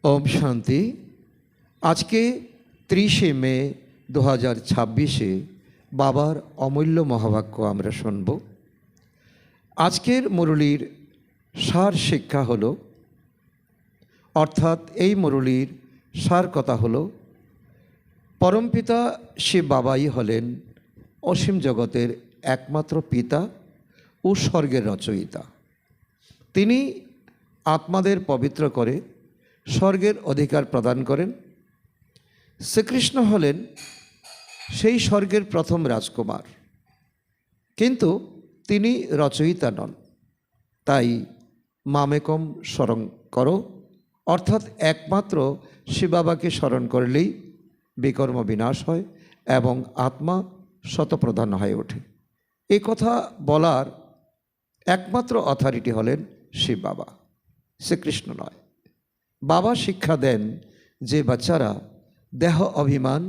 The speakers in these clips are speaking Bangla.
ओम शांति। आज के 30 मे 2026 बाबार अमूल्य महावाक्य आमरा शुनब। आजकेर मुरलीर सार शिक्षा हलो अर्थात এই मुरलीर सार कथा हलो परमपिता शिव बाबाई हलेन असीम जगतेर एकमात्र पिता और स्वर्गेर रचयिता। तिनी आत्मादेर पवित्र करे स्वर्गेर अधिकार प्रदान करें। श्रीकृष्ण हलेन सेई स्वर्गेर प्रथम राजकुमार, किन्तु तिनी रचयिता नन। ताई मामेकम स्मरण करो अर्थात एकमात्र शिव बाबाके स्मरण करलेई विकर्म विनाश हय एवं आत्मा शतप्रधान हये ओठे। ए कथा बलार एकमात्र अथरिटी हलेन शिव बाबा, श्रीकृष्ण नय। बाबा शिक्षा दें जे बाच्चारा देह अभिमान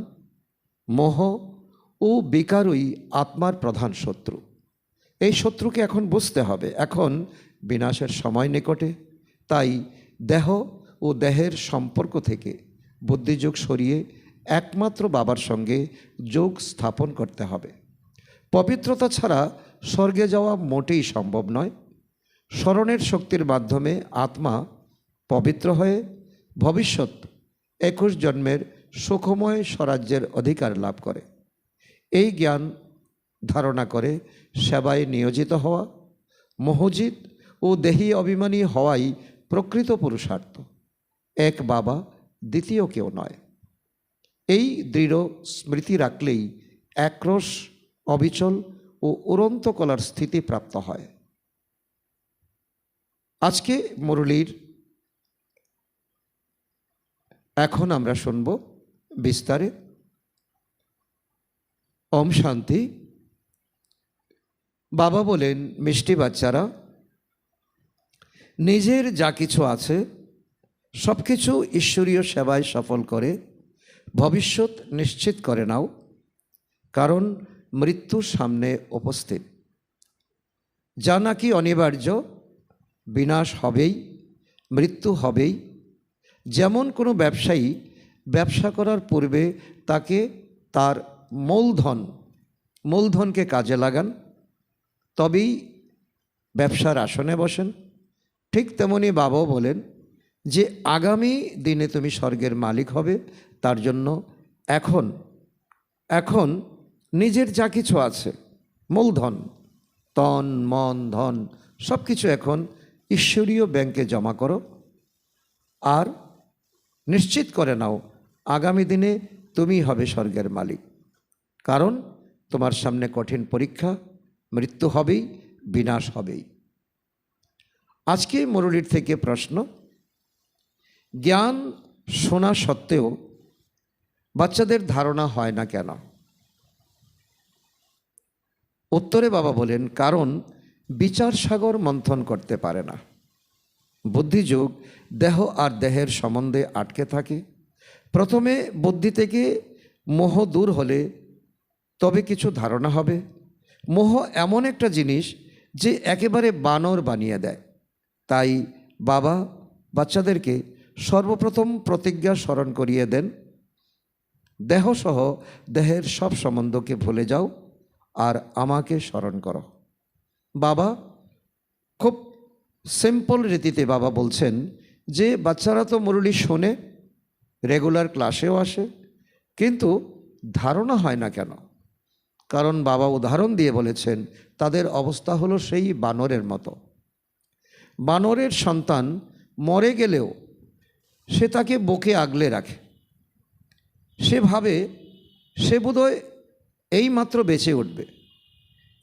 मोह और विकारई आत्मार प्रधान शत्रु। এই শত্রুকে এখন বুঝতে হবে। এখন বিনাশের সময় নিকটে, তাই দেহ ও দেহের সম্পর্ক থেকে বুদ্ধিযোগ সরিয়ে একমাত্র বাবার সঙ্গে যোগ স্থাপন করতে হবে। পবিত্রতা ছাড়া স্বর্গে যাওয়া মোটেই সম্ভব নয়। স্মরণের শক্তির মাধ্যমে আত্মা पवित्र हये भविष्यत 21 जन्मेर सुखमय स्वराज्येर अधिकार लाभ करे। এই ज्ञान धारणा करे सेवाय नियोजित हवा, मोहजित और देही अभिमानी हवाई प्रकृत पुरुषार्थ। एक बाबा द्वितीय केउ नय। এই दृढ़ स्मृति राखलेई एकरस अविचल और उड़ন্ত कलार स्थिति प्राप्त हय। आज के मुरलीर এখন আমরা শুনব বিস্তারে। ওম শান্তি। বাবা বলেন, মিষ্টি বাচ্চারা, নিজের যা কিছু আছে সব কিছু ঈশ্বরীয় সেবায় সফল করে ভবিষ্যৎ নিশ্চিত করে নাও, কারণ মৃত্যু সামনে উপস্থিত। যা নাকি অনিবার্য, বিনাশ হবেই, মৃত্যু হবেই। যেমন কোনো ব্যবসায়ী ব্যবসা করার পূর্বে তাকে তার মূলধনকে কাজে লাগান, তবেই ব্যবসার আসনে বসেন। ঠিক তেমনি বাবাও বলেন যে আগামী দিনে তুমি স্বর্গের মালিক হবে, তার জন্য এখন নিজের যা কিছু আছে মূলধন, তন মন ধন সব কিছু এখন ঈশ্বরীয় ব্যাংকে জমা করো আর निश्चित करे नाओ आगामी दिने तुमी हबे स्वर्गेर मालिक। कारण तुम्हार सामने कठिन परीक्षा, मृत्यु हबेई, विनाश हबेई। आज के मुरलीर थेके प्रश्न, ज्ञान शोना सत्त्वेও बाच्चादेर धारणा हय ना केन? उत्तरे बाबा बोलेन, कारण विचार सागर मंथन करते पारे ना। बुद्धियोग देह और देहेर सम्बन्धे आटके थाके। प्रथमे बुद्धि थेके मोह दूर होले तबे किछु धारणा हबे। मोह एमन एकटा जिनिस जे एकेबारे बानर बानिये देय। ताई बाबा बाच्चादेरके सर्वप्रथम प्रतिज्ञा स्मरण करिए देन, देहसह देहेर सब सम्बन्धके भुले जाओ और आमाके स्मरण करो। बाबा खूब सिम्पल रीतिते बाबा बोलছেন যে বাচ্চারা তো মুরলি শোনে, রেগুলার ক্লাসেও আসে, কিন্তু ধারণা হয় না কেন? কারণ বাবা উদাহরণ দিয়ে বলেছেন তাদের অবস্থা হলো সেই বানরের মতো। বানরের সন্তান মরে গেলেও সে তাকে বুকে আগলে রাখে। সে ভাবে সে বোধহয় এই মাত্র বেঁচে উঠবে,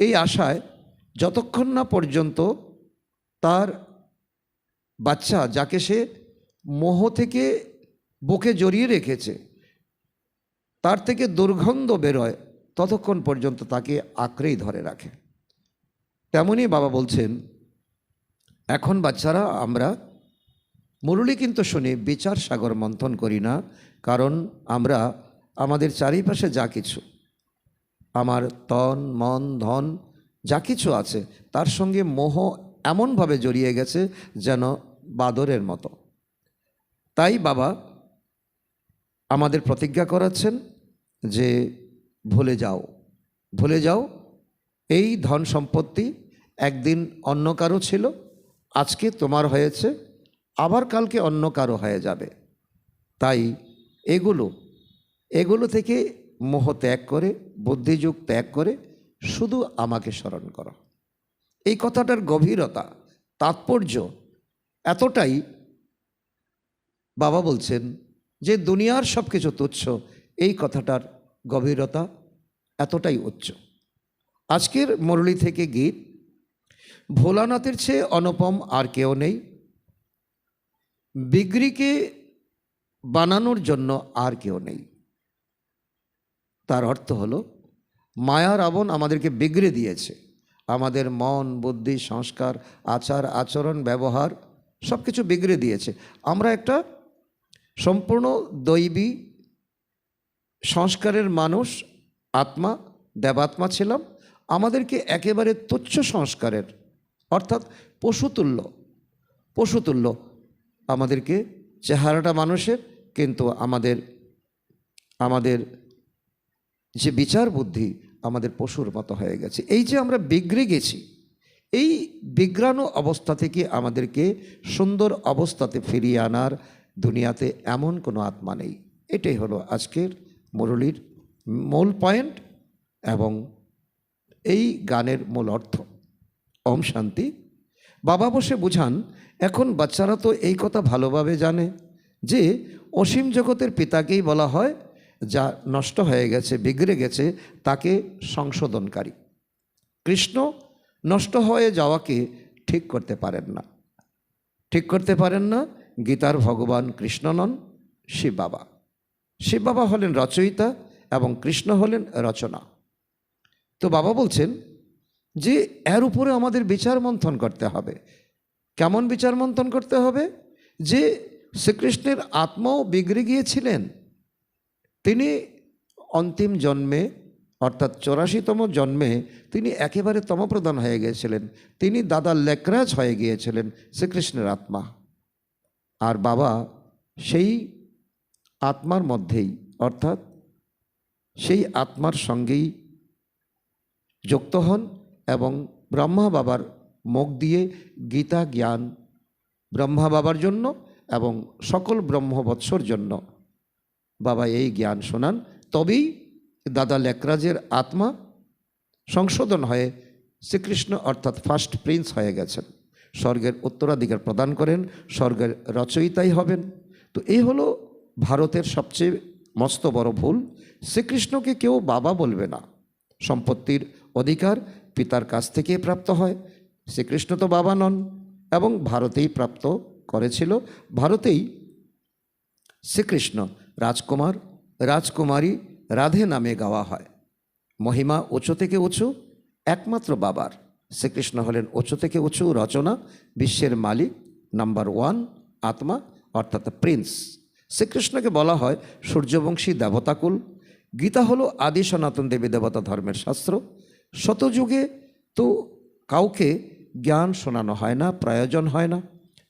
এই আশায় যতক্ষণ না পর্যন্ত তার বাচ্চা যাকে সে মোহ থেকে বুকে জড়িয়ে রেখেছে তার থেকে দুর্গন্ধ বেরোয় ততক্ষণ পর্যন্ত তাকে আঁকড়েই ধরে রাখে। তেমনি বাবা বলছেন এখন বাচ্চারা আমরা মুরলি কিন্তু শুনি, বিচার সাগর মন্থন করি না। কারণ আমরা আমাদের চারিপাশে যা কিছু আমার তন মন ধন যা কিছু আছে তার সঙ্গে মোহ এমনভাবে জড়িয়ে গেছে যেন বাদরের মতো। তাই বাবা আমাদের প্রতিজ্ঞা করাচ্ছেন যে ভুলে যাও, ভুলে যাও, এই ধন সম্পত্তি একদিন অন্য কারো ছিল, আজকে তোমার হয়েছে, আবার কালকে অন্য কারো হয়ে যাবে। তাই এগুলো থেকে মোহ ত্যাগ করে, বুদ্ধিযুগ ত্যাগ করে শুধু আমাকে স্মরণ করো। এই কথাটার গভীরতা, তাৎপর্য এতটাই, বাবা বলছেন যে দুনিয়ার সব কিছু তুচ্ছ, এই কথাটার গভীরতা এতটাই উচ্চ। আজকের মুরলী থেকে গীত, ভোলানাথের চেয়ে অনুপম আর কেউ নেই, বিগড়িকে বানানোর জন্য আর কেউ নেই। তার অর্থ হলো মায়া রাবণ আমাদেরকে বিগড়ে দিয়েছে, আমাদের মন, বুদ্ধি, সংস্কার, আচার আচরণ, ব্যবহার সব কিছু বিগড়ে দিয়েছে। আমরা একটা সম্পূর্ণ দৈবী সংস্কারের মানুষ, আত্মা, দেবাত্মা ছিলাম। আমাদেরকে একেবারে তুচ্ছ সংস্কারের, অর্থাৎ পশুতুল্য আমাদেরকে, চেহারাটা মানুষের, কিন্তু আমাদের যে বিচার বুদ্ধি আমাদের পশুর মতো হয়ে গেছে। এই যে আমরা বিগড়ে গেছি, এই বিগ্রানো অবস্থা থেকে আমাদেরকে সুন্দর অবস্থাতে ফিরিয়ে আনার দুনিয়াতে এমন কোনো আত্মা নেই। এটাই হলো আজকের মুরলীর মূল পয়েন্ট এবং এই গানের মূল অর্থ। ওম শান্তি। বাবা বসে বুঝান, এখন বাচ্চারা তো এই কথা ভালোভাবে জানে যে অসীম জগতের পিতাকেই বলা হয় যা নষ্ট হয়ে গেছে, বিগড়ে গেছে, তাকে সংশোধনকারী। কৃষ্ণ নষ্ট হয়ে যাওয়াকে ঠিক করতে পারেন না। গীতার ভগবান কৃষ্ণ নন, শিব বাবা। শিব বাবা হলেন রচয়িতা এবং কৃষ্ণ হলেন রচনা। তো বাবা বলছেন যে এর উপরে আমাদের বিচার মন্থন করতে হবে। কেমন বিচার মন্থন করতে হবে? যে শ্রীকৃষ্ণের আত্মাও বিগড়ে গিয়েছিলেন, তিনি অন্তিম জন্মে অর্থাৎ 84তম জন্মে তিনি একেবারে তমপ্রধান হয়ে গিয়েছিলেন। তিনি দাদা লেকরাজ হয়ে গিয়েছিলেন শ্রীকৃষ্ণের আত্মা। আর বাবা সেই আত্মার মধ্যেই, অর্থাৎ সেই আত্মার সঙ্গেই যুক্ত হন এবং ব্রহ্মা বাবার মুখ দিয়ে গীতা জ্ঞান ব্রহ্মা বাবার জন্য এবং সকল ব্রহ্মবৎসর জন্য বাবা এই জ্ঞান শোনান। তবেই দাদা লেকরাজের আত্মা সংশোধন হয়ে শ্রীকৃষ্ণ অর্থাৎ ফার্স্ট প্রিন্স হয়ে গেছেন, স্বর্গের উত্তরাধিকার প্রদান করেন, স্বর্গের রচয়িতাই হবেন। তো এই হলো ভারতের সবচেয়ে মস্ত বড় ভুল। শ্রীকৃষ্ণকে কেউ বাবা বলবে না। সম্পত্তির অধিকার পিতার কাছ থেকে প্রাপ্ত হয়, শ্রীকৃষ্ণ তো বাবা নন এবং ভারতেই প্রাপ্ত করেছিল। ভারতেই শ্রীকৃষ্ণ রাজকুমার, রাজকুমারী, রাধে নামে গাওয়া হয়। মহিমা উঁচু থেকে উঁচু একমাত্র বাবার। শ্রীকৃষ্ণ হলেন উঁচু থেকে উঁচু রচনা, বিশ্বের মালিক, নাম্বার 1 আত্মা অর্থাৎ প্রিন্স। শ্রীকৃষ্ণকে বলা হয় সূর্যবংশী দেবতাকুল। গীতা হলো আদি সনাতন দেবী দেবতা ধর্মের শাস্ত্র। শতযুগে তো কাউকে জ্ঞান শোনানো হয় না, প্রয়োজন হয় না।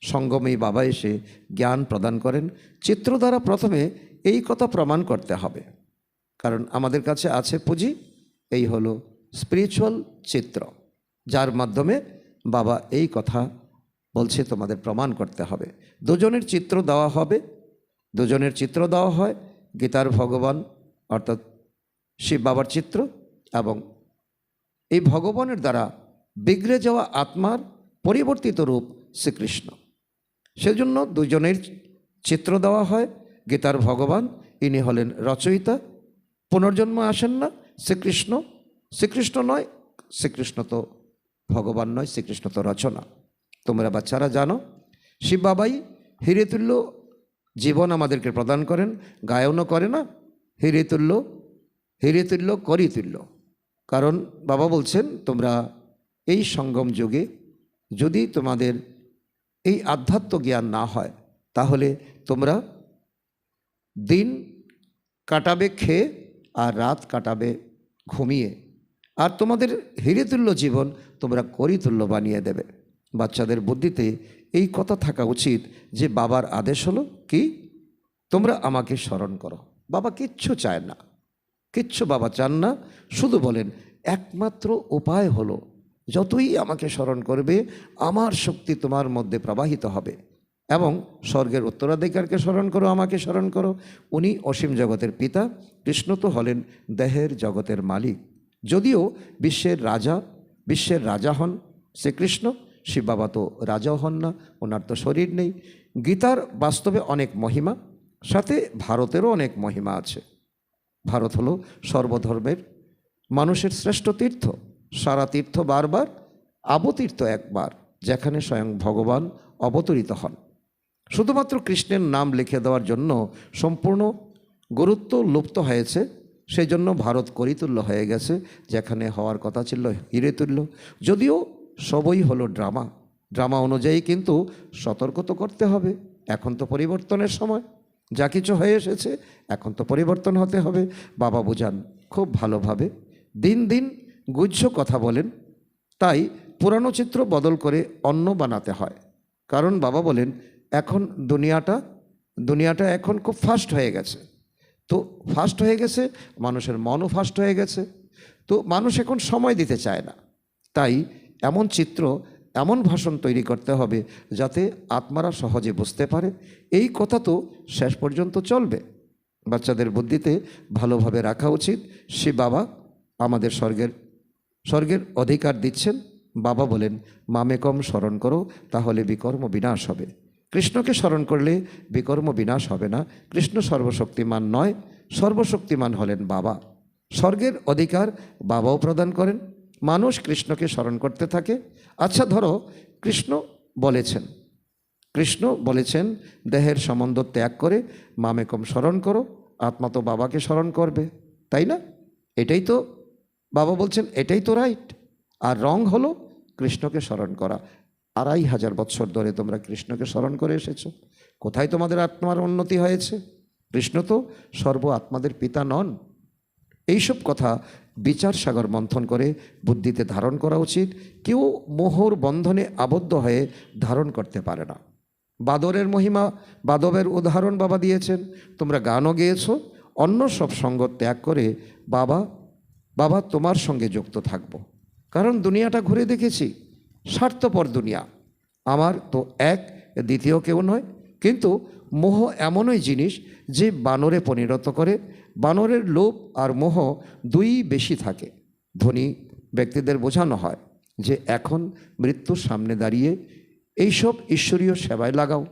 সঙ্গমেই বাবা এসে জ্ঞান প্রদান করেন। চিত্র দ্বারা প্রথমে এই কথা প্রমাণ করতে হবে, কারণ আমাদের কাছে আছে পুঁজি, এই হলো স্পিরিচুয়াল চিত্র, যার মাধ্যমে বাবা এই কথা বলছে তোমাদের প্রমাণ করতে হবে। দুজনের চিত্র দেওয়া হবে, দুজনের চিত্র দেওয়া হয়, গীতার ভগবান অর্থাৎ শিব বাবার চিত্র এবং এই ভগবানের দ্বারা বিগড়ে যাওয়া আত্মার পরিবর্তিত রূপ শ্রীকৃষ্ণ। সেজন্য দুজনের চিত্র দেওয়া হয়। গীতার ভগবান ইনি হলেন রচয়িতা, পুনর্জন্ম আসেন না। শ্রীকৃষ্ণ নয়, শ্রীকৃষ্ণ তো ভগবান নয়, শ্রীকৃষ্ণ তো রচনা। তোমরা বাচ্চারা জানো শিব বাবাই হিরেতুল্য জীবন আমাদেরকে প্রদান করেন। গায়নও করে না, হিরেতুল্য করিতুল্য। কারণ বাবা বলছেন তোমরা এই সঙ্গম যুগে যদি তোমাদের এই আধ্যাত্ম জ্ঞান না হয়, তাহলে তোমরা দিন কাটাবে খেয়ে আর রাত কাটাবে ঘুমিয়ে, আর তোমাদের হিরেতুল্য জীবন তোমরা করিতুল্য বানিয়ে দেবে। বাচ্চাদের বুদ্ধিতে এই কথা থাকা উচিত যে বাবার আদেশ হলো কি, তোমরা আমাকে স্মরণ করো। বাবা কিচ্ছু চায় না, কিচ্ছু বাবা চান না, শুধু বলেন একমাত্র উপায় হলো যতই আমাকে স্মরণ করবে আমার শক্তি তোমার মধ্যে প্রবাহিত হবে এবং স্বর্গের উত্তরাধিকারকে স্মরণ করো, আমাকে স্মরণ করো। উনি অসীম জগতের পিতা, কৃষ্ণ তো হলেন দেহের জগতের মালিক। যদিও বিশ্বের রাজা হন শ্রীকৃষ্ণ, শিব বাবা তো রাজাও হন না, ওনার তো শরীর নেই। গীতার বাস্তবে অনেক মহিমা, সাথে ভারতেরও অনেক মহিমা আছে। ভারত হলো সর্বধর্মের মানুষের শ্রেষ্ঠ তীর্থ, সারা তীর্থ বারবার, আবতীর্থ একবার, যেখানে স্বয়ং ভগবান অবতরিত হন। শুধুমাত্র কৃষ্ণের নাম লিখে দেওয়ার জন্য সম্পূর্ণ গুরুত্ব লুপ্ত হয়েছে, সেই জন্য ভারত করিতুল্য হয়ে গেছে, যেখানে হওয়ার কথা ছিল হিরে তুল্য। যদিও সবই হলো ড্রামা অনুযায়ী, কিন্তু সতর্ক তো করতে হবে। এখন তো পরিবর্তনের সময়, যা কিছু হয়ে এসেছে এখন তো পরিবর্তন হতে হবে। বাবা বোঝান খুব ভালোভাবে, দিন দিন গুহ্য কথা বলেন, তাই পুরানো চিত্র বদল করে অন্য বানাতে হয়। কারণ বাবা বলেন এখন দুনিয়াটা এখন খুব ফাস্ট হয়ে গেছে। তো ফাস্ট হয়ে গেছে, মানুষের মনও ফাস্ট হয়ে গেছে, তো মানুষ এখন সময় দিতে চায় না। তাই এমন চিত্র, এমন ভাষণ তৈরি করতে হবে যাতে আত্মারা সহজে বুঝতে পারে। এই কথা তো শেষ পর্যন্ত চলবে, বাচ্চাদের বুদ্ধিতে ভালোভাবে রাখা উচিত। সে বাবা আমাদের স্বর্গের অধিকার দিচ্ছেন। বাবা বলেন মামেকম স্মরণ করো, তাহলে বিকর্ম বিনাশ হবে। কৃষ্ণকে স্মরণ করলে বিকর্ম বিনাশ হবে না। কৃষ্ণ সর্বশক্তিমান নয়, সর্বশক্তিমান হলেন বাবা। স্বর্গের অধিকার বাবাও প্রদান করেন, মানুষ কৃষ্ণকে স্মরণ করতে থাকে। আচ্ছা ধরো কৃষ্ণ বলেছেন দেহের সম্বন্ধ ত্যাগ করে মামেকম স্মরণ করো, আত্মা তো বাবাকে স্মরণ করবে, তাই না? এটাই তো বাবা বলছেন, এটাই তো রাইট। আর রং হলো কৃষ্ণকে স্মরণ করা। 2500 বৎসর ধরে তোমরা কৃষ্ণকে স্মরণ করে এসেছো, কোথায় তোমাদের আত্মার উন্নতি হয়েছে? কৃষ্ণ তো সর্ব আত্মাদের পিতা নন। এইসব কথা বিচার সাগর মন্থন করে বুদ্ধিতে ধারণ করা উচিত। কেউ মোহর বন্ধনে আবদ্ধ হয়ে ধারণ করতে পারে না। বাদরের মহিমা, বাদবের উদাহরণ বাবা দিয়েছেন, তোমরা গানও গেয়েছো। অন্য সব সঙ্গ ত্যাগ করে বাবা তোমার সঙ্গে যুক্ত থাকবো। কারণ দুনিয়াটা ঘুরে দেখেছি, স্বার্থপর দুনিয়া। আমার তো এক, দ্বিতীয় কেউ নয়। কিন্তু মোহ এমনই জিনিস যে বানরে পরিণত করে। বানরের লোভ আর মোহ দুই বেশি থাকে। ধনী ব্যক্তিদের বোঝানো হয় যে এখন মৃত্যুর সামনে দাঁড়িয়ে এইসব ঈশ্বরীয় সেবায় লাগাও,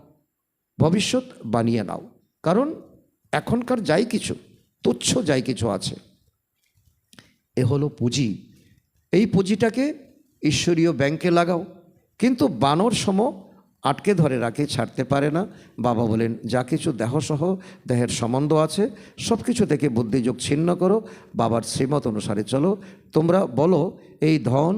ভবিষ্যৎ বানিয়ে নাও। কারণ এখনকার যাই কিছু, তুচ্ছ যাই কিছু আছে, এ হলো পুঁজি। এই পুঁজিটাকে ঈশ্বরীয় ব্যাংকে লাগাও। কিন্তু বানর সম আটকে ধরে রাখে, ছাড়তে পারে না। বাবা বলেন যা কিছু দেহসহ দেহের সম্বন্ধ আছে সব কিছু থেকে বুদ্ধিযোগ ছিন্ন করো, বাবার শ্রীমত অনুসারে চলো। তোমরা বলো এই ধন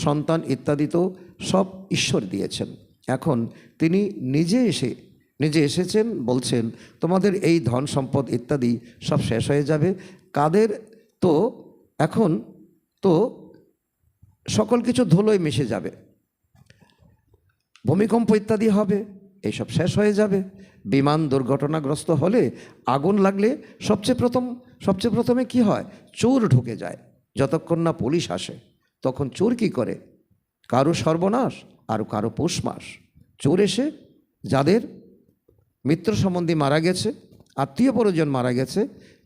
সন্তান ইত্যাদি তো সব ঈশ্বর দিয়েছেন, এখন তিনি নিজে এসেছেন, বলছেন তোমাদের এই ধন সম্পদ ইত্যাদি সব শেষ হয়ে যাবে। কাদের তো এখন তো সকল কিছু ধুলোয় মিশে যাবে, ভূমিকম্প ইত্যাদি হবে, এইসব শেষ হয়ে যাবে। বিমান দুর্ঘটনাগ্রস্ত হলে আগুন লাগলে সবচেয়ে প্রথমে কি হয়? চোর ঢুকে যায়। যতক্ষণ না পুলিশ আসে তখন চোর কি করে? কারো সর্বনাশ আর কারো পৌষমাস। চোর এসে যাদের মিত্র সম্বন্ধী মারা গেছে, আত্মীয় পরিজন মারা গেছে,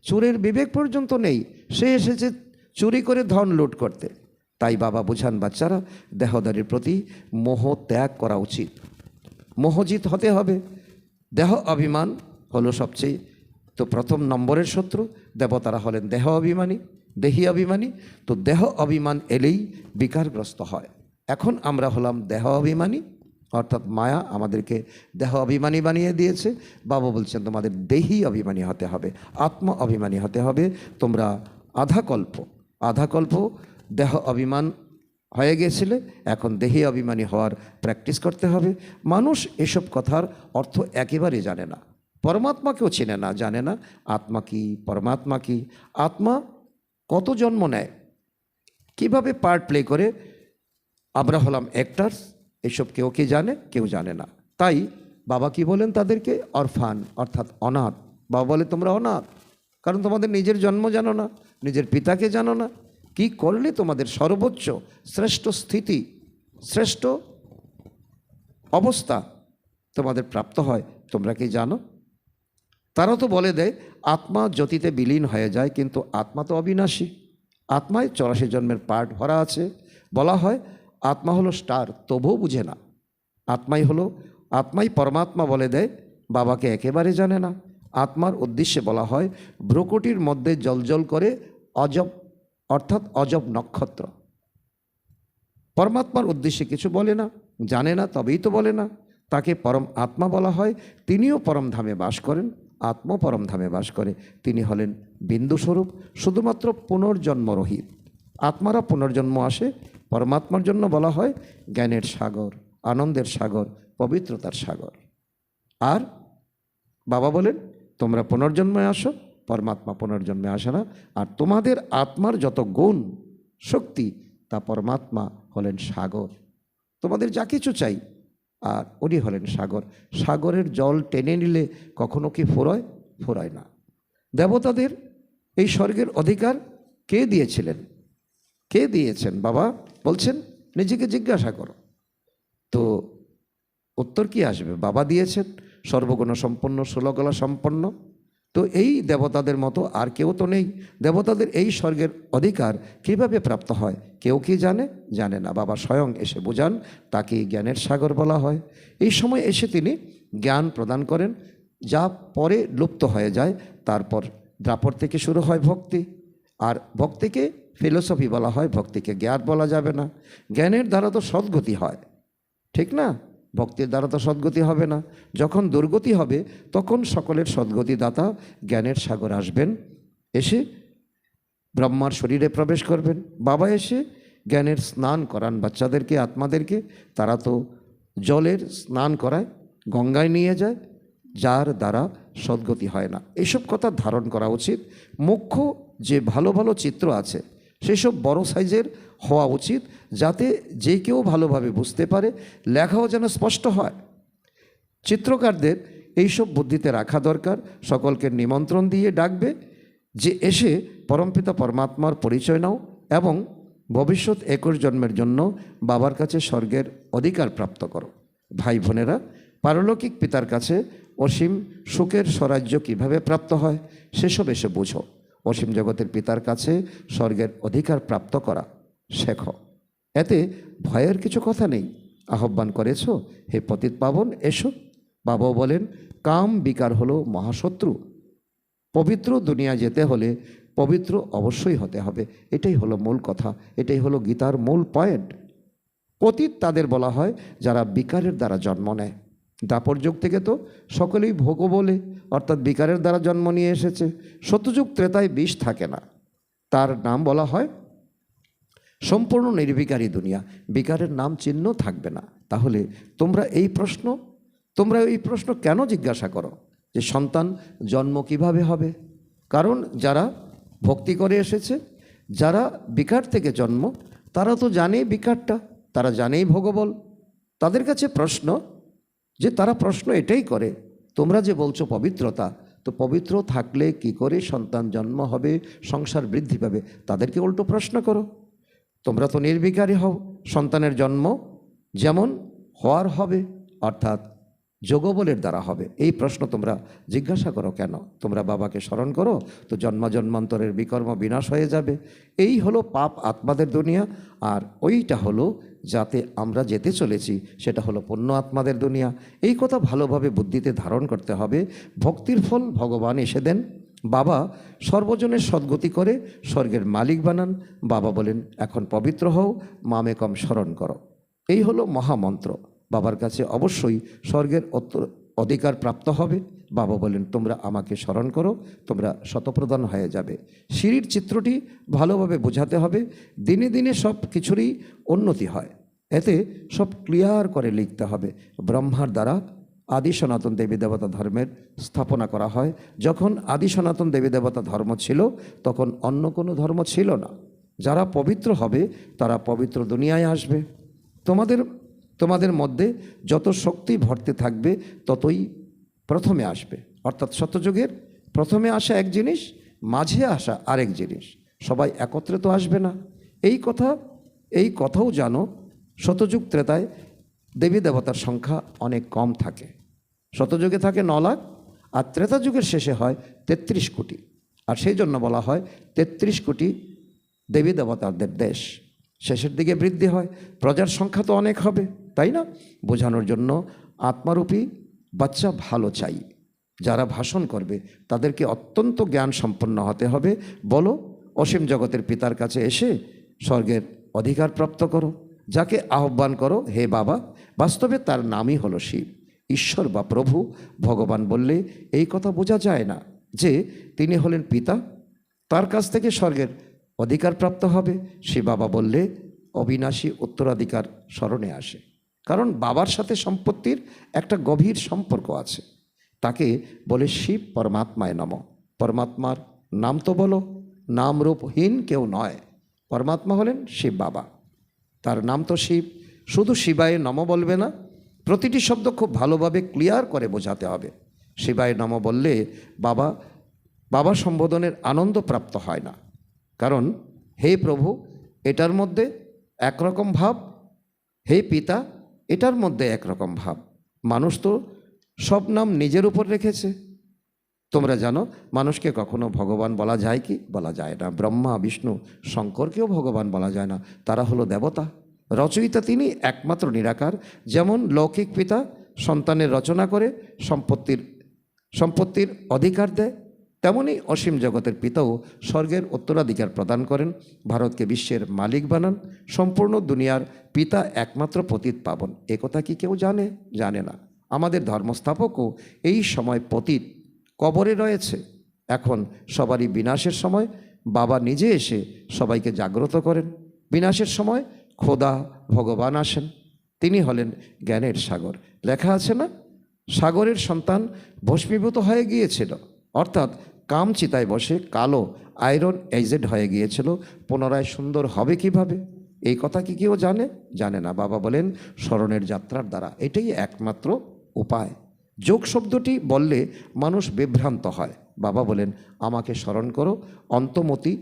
চোরের বিবেক পর্যন্ত নেই, সে এসেছে চুরি করে ধন লুট করতে। তাই বাবা বোঝান বাচ্চারা দেহদারির প্রতি মোহ ত্যাগ করা উচিত, মোহজিৎ হতে হবে। দেহ অভিমান হলো সবচেয়ে তো প্রথম নম্বরের শত্রু। দেবতারা হলেন দেহ অভিমানী, দেহি অভিমানী। তো দেহ অভিমান এলেই বিকারগ্রস্ত হয়। এখন আমরা হলাম দেহ অভিমানী, অর্থাৎ মায়া আমাদেরকে দেহ অভিমানী বানিয়ে দিয়েছে। বাবা বলছেন তোমাদের দেহি অভিমানী হতে হবে, আত্ম অভিমানী হতে হবে। তোমরা আধাকল্প দেহ অভিমান হয়ে গিয়েছিলে, এখন দেহি অভিমানী হওয়ার প্র্যাকটিস করতে হবে। মানুষ এসব কথার অর্থ একেবারে জানে না, পরমাত্মাকেও চেনে না, জানে না আত্মা কি, পরমাত্মা কি, আত্মা কত জন্ম নেয়, কিভাবে পার্ট প্লে করে। আমরা হলাম অ্যাক্টার্স, এসব কেউ কি জানে? কেউ জানে না। তাই বাবা কি বলেন তাদেরকে? অরফান, অর্থাৎ অনাথ। বাবা বলে তোমরা অনাথ, কারণ তোমাদের নিজের জন্ম জানো না, নিজের পিতাকে জানো না। কি করলে তোমাদের সর্বোচ্চ শ্রেষ্ঠ স্থিতি, শ্রেষ্ঠ অবস্থা তোমাদের প্রাপ্ত হয় তোমরা কি জানো? তারা তো বলে দেয় আত্মা জ্যোতিতে বিলীন হয়ে যায়, কিন্তু আত্মা তো অবিনাশী, আত্মায় 84 জন্মের পার্ট ভরা আছে। বলা হয় আত্মা হলো স্টার, তবুও বুঝে না। আত্মাই পরমাত্মা বলে দেয়, বাবাকে একেবারে জানে না। আত্মার উদ্দেশ্যে বলা হয় ভ্রুকুটির মধ্যে জ্বলজ্বল করে অজব, অর্থাৎ অজব নক্ষত্র। পরমাত্মার উদ্দেশ্যে কিছু বলে না, জানে না, তবেই তো বলে না। তাকে পরম আত্মা বলা হয়। তিনিও পরম ধামে বাস করেন, আত্মা পরম ধামে বাস করে। তিনি হলেন বিন্দুস্বরূপ, শুধুমাত্র পুনর্জন্মরহিত। আত্মারা পুনর্জন্ম আসে, পরমাত্মার জন্য বলা হয় জ্ঞানের সাগর, আনন্দের সাগর, পবিত্রতার সাগর। আর বাবা বলেন তোমরা পুনর্জন্মে আসো, পরমাত্মা পুনর্জন্মে আসে না। আর তোমাদের আত্মার যত গুণ শক্তি, তা পরমাত্মা হলেন সাগর। তোমাদের যা কিছু চাই, আর উনি হলেন সাগর। সাগরের জল টেনে নিলে কখনো কি ফুরোয়? ফুরায় না। দেবতাদের এই স্বর্গের অধিকার কে দিয়েছিলেন? কে দিয়েছেন? বাবা বলছেন নিজেকে জিজ্ঞাসা করো, তো উত্তর কি আসবে? বাবা দিয়েছেন, সর্বগুণ সম্পন্ন, ষোলকলা সম্পন্ন। তো এই দেবতাদের মতো আর কেউ তো নেই। দেবতাদের এই স্বর্গের অধিকার কিভাবে প্রাপ্ত হয় কেউ কি জানে? জানে না। বাবা স্বয়ং এসে বোঝান, তাকে জ্ঞানের সাগর বলা হয়। এই সময় এসে তিনি জ্ঞান প্রদান করেন, যা পরে লুপ্ত হয়ে যায়। তারপর দ্বাপর থেকে শুরু হয় ভক্তি, আর ভক্তিকে ফিলোসফি বলা হয়, ভক্তিকে জ্ঞান বলা যাবে না। জ্ঞানের দ্বারা তো সদ্গতি হয়, ঠিক না? ভক্তির দ্বারা তো সদ্গতি হবে না। যখন দুর্গতি হবে তখন সকলের সদ্গতিদাতা জ্ঞানের সাগর আসবেন, এসে ব্রহ্মার শরীরে প্রবেশ করবেন। বাবা এসে জ্ঞানের স্নান করান বাচ্চাদেরকে, আত্মাদেরকে। তারা তো জলের স্নান করায়, গঙ্গায় নিয়ে যায়, যার দ্বারা সদ্গতি হয় না। এইসব কথা ধারণ করা উচিত। মুখ্য যে ভালো ভালো চিত্র আছে সেসব বড় সাইজের হওয়া উচিত, যাতে যে কেউ ভালোভাবে বুঝতে পারে, লেখাও যেন স্পষ্ট হয়। চিত্রকারদের এইসব বুদ্ধিতে রাখা দরকার। সকলকে নিমন্ত্রণ দিয়ে ডাকবে যে এসে পরমপিতা পরমাত্মার পরিচয় নাও এবং ভবিষ্যৎ 21 জন্মের জন্য বাবার কাছে স্বর্গের অধিকার প্রাপ্ত করো। ভাই বোনেরা, পারলৌকিক পিতার কাছে অসীম সুখের স্বরাজ্য কিভাবে প্রাপ্ত হয় সেসব এসে বুঝো। অসীম জগতের পিতার কাছে স্বর্গের অধিকার প্রাপ্ত করা শেখো। এতে ভয়ের কিছু কথা নেই। আহ্বান করেছ, হে পতিত পাবন এসো। বাবাও বলেন কাম বিকার হলো মহাশত্রু। পবিত্র দুনিয়া যেতে হলে পবিত্র অবশ্যই হতে হবে। এটাই হলো মূল কথা, এটাই হলো গীতার মূল পয়েন্ট। পতিত তাদের বলা হয় যারা বিকারের দ্বারা জন্ম নেয়। দ্বাপর যুগ থেকে তো সকলেই ভোগ বলে, অর্থাৎ বিকারের দ্বারা জন্ম নিয়ে এসেছে। সত্যযুগ ত্রেতায় বিষ থাকে না, তার নাম বলা হয় সম্পূর্ণ নির্বিকারী দুনিয়া। বিকারের নাম চিহ্ন থাকবে না। তাহলে তোমরা এই প্রশ্ন কেন জিজ্ঞাসা করো যে সন্তান জন্ম কিভাবে হবে? কারণ যারা ভক্তি করে এসেছে, যারা বিকার থেকে জন্ম, তারা তো জানেই বিকারটা, তারা জানেই ভোগবল। তাদের কাছে প্রশ্ন যে তারা প্রশ্ন এটাই করে, তোমরা যে বলছো পবিত্রতা, তো পবিত্র থাকলে কি করে সন্তান জন্ম হবে, সংসার বৃদ্ধি পাবে? তাদেরকে উল্টো প্রশ্ন করো। তোমরা তো নির্বিকারী হও, সন্তানের জন্ম যেমন হওয়ার হবে, অর্থাৎ যোগবলের দ্বারা হবে। এই প্রশ্ন তোমরা জিজ্ঞাসা করো কেন? তোমরা বাবাকে স্মরণ করো, তো জন্ম জন্মান্তরের বিকর্ম বিনাশ হয়ে যাবে। এই হলো পাপ আত্মাদের দুনিয়া। আর ওইটা হলো যাতে আমরা যেতে চলেছি, সেটা হলো পুণ্য আত্মাদের দুনিয়া। এই কথা ভালোভাবে বুদ্ধিতে ধারণ করতে হবে। ভক্তির ফল ভগবান এসে দেন। বাবা সর্বজনের সদ্গতি করে স্বর্গের মালিক বানান। বাবা বলেন এখন পবিত্র হও, মামেকম স্মরণ করো। এই হলো মহামন্ত্র। বাবার কাছে অবশ্যই স্বর্গের অধিকার প্রাপ্ত হবে। বাবা বলেন তোমরা আমাকে স্মরণ করো, তোমরা শতপ্রদান হয়ে যাবে। সিঁড়ির চিত্রটি ভালোভাবে বোঝাতে হবে। দিনে দিনে সব কিছুরই উন্নতি হয়, এতে সব ক্লিয়ার করে লিখতে হবে। ব্রহ্মার দ্বারা আদি সনাতন দেবী দেবতা ধর্মের স্থাপনা করা হয়। যখন আদি সনাতন দেবী দেবতা ধর্ম ছিল, তখন অন্য কোনো ধর্ম ছিল না। যারা পবিত্র হবে তারা পবিত্র দুনিয়ায় আসবে। তোমাদের মধ্যে যত শক্তি ভর্তি থাকবে ততই প্রথমে আসবে। অর্থাৎ সত্যযুগের প্রথমে আসা এক জিনিস, মাঝে আসা আরেক জিনিস, সবাই একত্রে তো আসবে না। এই কথাও জানো, শতযুগ ত্রেতায় দেবী দেবতার সংখ্যা অনেক কম থাকে। শতযুগে থাকে 9 লাখ, আর ত্রেতা যুগের শেষে হয় 33 কোটি। আর সেই জন্য বলা হয় 33 কোটি দেবী দেবতাদের দেশ। শেষের দিকে বৃদ্ধি হয়, প্রজার সংখ্যা তো অনেক হবে, তাই না? বোঝানোর জন্য আত্মারূপী বাচ্চা ভালো চাই। যারা ভাষণ করবে তাদেরকে অত্যন্ত জ্ঞান সম্পন্ন হতে হবে। বলো, অসীম জগতের পিতার কাছে এসে স্বর্গের অধিকার প্রাপ্ত করো। যাকে আহ্বান করো হে বাবা, বাস্তবে তার নামই হলো শিব, ঈশ্বর বা প্রভু। ভগবান বললে এই কথা বোঝা যায় না যে তিনি হলেন পিতা, তার কাছ থেকে স্বর্গের অধিকার প্রাপ্ত হবে। সে বাবা বললে অবিনাশী উত্তরাধিকার স্মরণে আসে। কারণ বাবার সাথে সম্পত্তির একটা গভীর সম্পর্ক আছে। তাকে বলে শিব পরমাত্মায় নম। পরমাত্মার নাম তো বলো, নামরূপহীন কেউ নয়। পরমাত্মা হলেন শিব বাবা, তার নাম তো শিব। শুধু শিবায় নম বলবে না, প্রতিটি শব্দ খুব ভালোভাবে ক্লিয়ার করে বোঝাতে হবে। শিবায় নম বললে বাবা সম্বোধনের আনন্দ প্রাপ্ত হয় না। কারণ হে প্রভু এটার মধ্যে একরকম ভাব, হে পিতা এটার মধ্যে একরকম ভাব। মানুষ তো সব নাম নিজের উপর রেখেছে। তোমরা জানো মানুষকে কখনো ভগবান বলা যায় কি? বলা যায় না। ব্রহ্মা বিষ্ণু শঙ্করকেও ভগবান বলা যায় না, তারা হলো দেবতা। রচয়িতা তিনি একমাত্র নিরাকার। যেমন লৌকিক পিতা সন্তানের রচনা করে সম্পত্তির অধিকার দেয়, তেমনি অসীম জগতের পিতাও স্বর্গের উত্তরাধিকার প্রদান করেন, ভারতকে বিশ্বের মালিক বানান। সম্পূর্ণ দুনিয়ার পিতা একমাত্র পতিত পাবন। একথা কি কেউ জানে? জানে না। আমাদের ধর্মস্থাপকও এই সময় পতিত কবরে রয়েছে। এখন সবারই বিনাশের সময় বাবা নিজে এসে সবাইকে জাগ্রত করেন। বিনাশের সময় খোদা ভগবান আসেন, তিনি হলেন জ্ঞানের সাগর। লেখা আছে না, সাগরের সন্তান ভস্মীভূত হয়ে গিয়েছিল, অর্থাৎ কাম চিতায় বসে কালো আয়রন এজেড হয়ে গিয়েছিল, পুনরায় সুন্দর হবে কিভাবে? এই কথা কি কেউ জানে? জানে না। বাবা বলেন স্মরণের যাত্রার দ্বারা, এটাই একমাত্র উপায়। যোগ শব্দটি বললে মানুষ বিভ্রান্ত হয়। বাবা বলেন আমাকে স্মরণ করো, অন্তমতি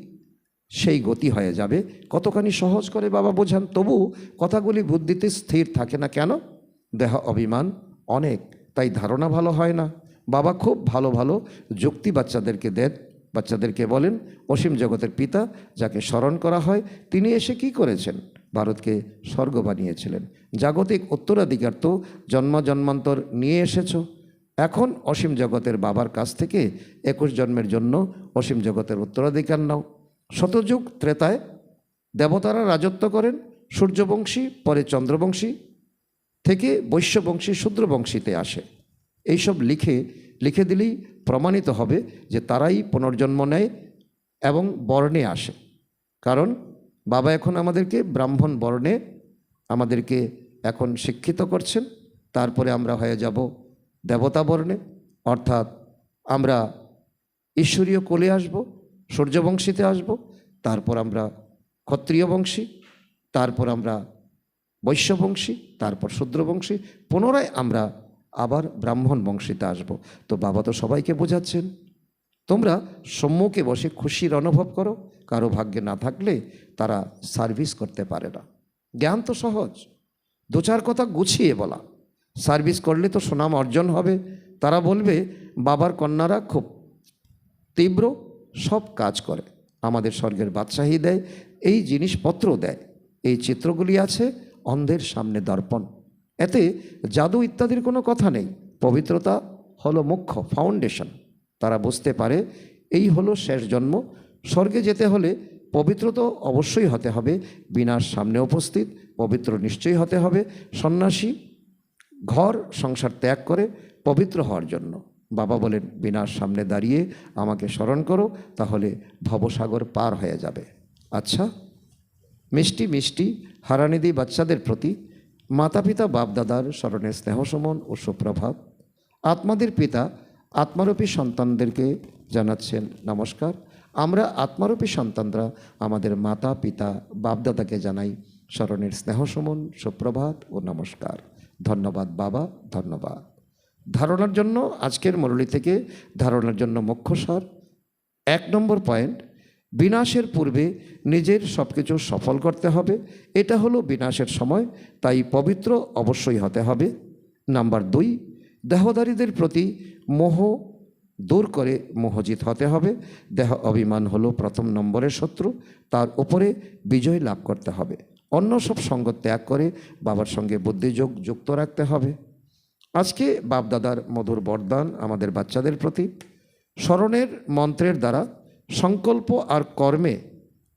সেই গতি হয়ে যাবে। কতখানি সহজ করে বাবা বোঝান, তবু কথাগুলি বুদ্ধিতে স্থির থাকে না কেন? দেহ অভিমান অনেক, তাই ধারণা ভালো হয় না। বাবা খুব ভালো ভালো যুক্তি বাচ্চাদেরকে দেন। বাচ্চাদেরকে বলেন অসীম জগতের পিতা যাকে স্মরণ করা হয় তিনি এসে কি করেছেন? ভারতকে স্বর্গ বানিয়েছিলেন। জাগতিক উত্তরাধিকার তো জন্ম জন্মান্তর নিয়ে এসেছ। এখন অসীম জগতের বাবার কাছ থেকে 21 জন্মের জন্য অসীম জগতের উত্তরাধিকার নাও। শতযুগ ত্রেতায় দেবতারা রাজত্ব করেন, সূর্যবংশী পরে চন্দ্রবংশী থেকে বৈশ্যবংশী শূদ্রবংশীতে আসে। এইসব লিখে দিলেই প্রমাণিত হবে যে তারাই পুনর্জন্ম নেয় এবং বর্ণে আসে। কারণ বাবা এখন আমাদেরকে ব্রাহ্মণ বর্ণে আমাদেরকে এখন শিক্ষিত করছেন, তারপরে আমরা হয়ে যাব দেবতা বর্ণে, অর্থাৎ আমরা ঈশ্বরীয় কোলে আসব, সূর্যবংশীতে আসব, তারপর আমরা ক্ষত্রিয় বংশী, তারপর আমরা বৈশ্যবংশী, তারপর শূদ্রবংশী, পুনরায় আমরা আবার ব্রাহ্মণ বংশীতে আসব। তো বাবা তো সবাইকে বোঝাচ্ছেন, তোমরা সম্মুখে বসে খুশির অনুভব করো। কারো ভাগ্যে না থাকলে তারা সার্ভিস করতে পারে না। জ্ঞান তো সহজ, 2-4 কথা গুছিয়ে বলা। সার্ভিস করলে তো সুনাম অর্জন হবে। তারা বলবে বাবার কন্যারা খুব তীব্র, সব কাজ করে, আমাদের স্বর্গের বাদশাহী দেয়, এই জিনিসপত্র দেয়। এই চিত্রগুলি আছে অন্ধের সামনে দর্পণ, এতে জাদু ইত্যাদির কোনো কথা নেই। পবিত্রতা হলো মুখ্য ফাউন্ডেশন। তারা বুঝতে পারে এই হলো শেষ জন্ম। স্বর্গে যেতে হলে পবিত্র তো অবশ্যই হতে হবে, বিনার সামনে উপস্থিত পবিত্র নিশ্চয়ই হতে হবে। সন্ন্যাসী ঘর সংসার ত্যাগ করে পবিত্র হওয়ার জন্য। বাবা বলেন বিনার সামনে দাঁড়িয়ে আমাকে স্মরণ করো, তাহলে ভবসাগর পার হয়ে যাবে। আচ্ছা, মিষ্টি মিষ্টি হারানিধি বাচ্চাদের প্রতি মাতা পিতা বাপদাদার স্মরণে স্নেহসমন ও সুপ্রভাত। আত্মাদের পিতা আত্মারূপী সন্তানদেরকে জানাচ্ছেন নমস্কার। আমরা আত্মারূপী সন্তানরা আমাদের মাতা পিতা বাপদাদাকে জানাই স্মরণের স্নেহসমন, সুপ্রভাত ও নমস্কার। ধন্যবাদ বাবা, ধন্যবাদ। ধারণার জন্য আজকের মুরলী থেকে ধারণার জন্য মুখ্য সার, 1 নম্বর পয়েন্ট, বিনাশের পূর্বে নিজের সব কিছু সফল করতে হবে। এটা হলো বিনাশের সময়, তাই পবিত্র অবশ্যই হতে হবে। নাম্বার 2, দেহধারীদের প্রতি মোহ দূর করে মোহজিত হতে হবে। দেহ অভিমান হলো 1 নম্বরের শত্রু, তার উপরে বিজয় লাভ করতে হবে। অন্য সব সঙ্গ ত্যাগ করে বাবার সঙ্গে বুদ্ধিযোগ যুক্ত রাখতে হবে। আজকে বাপদাদার মধুর বরদান আমাদের বাচ্চাদের প্রতি, স্মরণের মন্ত্রের দ্বারা সংকল্প আর কর্মে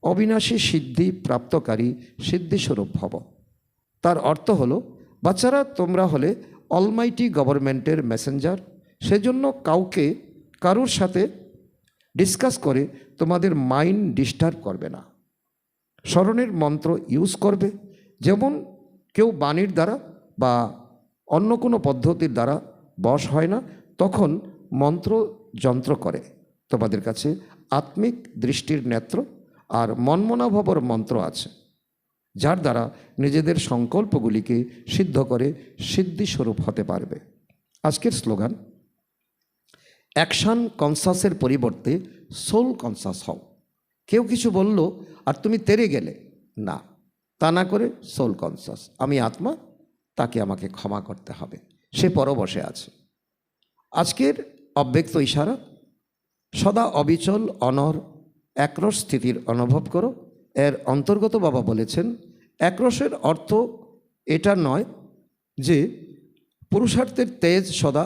অবিনাশী সিদ্ধি প্রাপ্তকারী সিদ্ধিস্বরূপ ভব। তার অর্থ হলো, বাচ্চারা তোমরা হলে অলমাইটি গভর্নমেন্টের মেসেঞ্জার। সেজন্য কারুর সাথে ডিসকাস করে তোমাদের মাইন্ড ডিস্টার্ব করবে না। স্মরণের মন্ত্র ইউজ করবে। যেমন কেউ বাণীর দ্বারা বা অন্য কোনো পদ্ধতির দ্বারা বশ হয় না, তখন মন্ত্র যন্ত্র করে তোমাদের কাছে আত্মিক দৃষ্টির নেত্র আর মনমনাভবর মন্ত্র আছে, যার দ্বারা নিজেদের সংকল্পগুলিকে সিদ্ধ করে সিদ্ধিস্বরূপ হতে পারবে। আজকের স্লোগান, অ্যাকশান কনসাসের পরিবর্তে সোল কনসাস হও। কেউ কিছু বলল আর তুমি তেরে গেলে না, তা না করে সোল কনসাস, আমি আত্মা, তাকে আমাকে ক্ষমা করতে হবে, সে পরবশে আছে। আজকের অব্যক্ত ইশারা, সদা অবিচল অনর একরস স্থিতির অনুভব করো। এর অন্তর্গত বাবা বলেছেন, একরসের অর্থ এটা নয় যে পুরুষার্থের তেজ সদা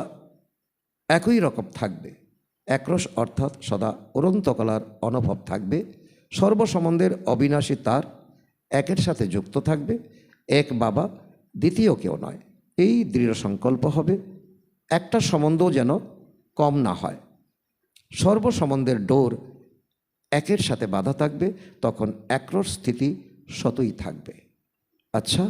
একই রকম থাকবে। একরস অর্থাৎ সদা অনন্তকালার অনুভব থাকবে। সর্বসম্বন্ধের অবিনাশী তার একের সাথে যুক্ত থাকবে। এক বাবা, দ্বিতীয় কেউ নয়, এই দৃঢ় সংকল্প হবে। একটা সম্বন্ধও যেন কম না হয়। সর্বসম্বন্ধের ডোর একের সাথে বাধা থাকবে, তখন একরস স্থিতি সতই থাকবে। আচ্ছা,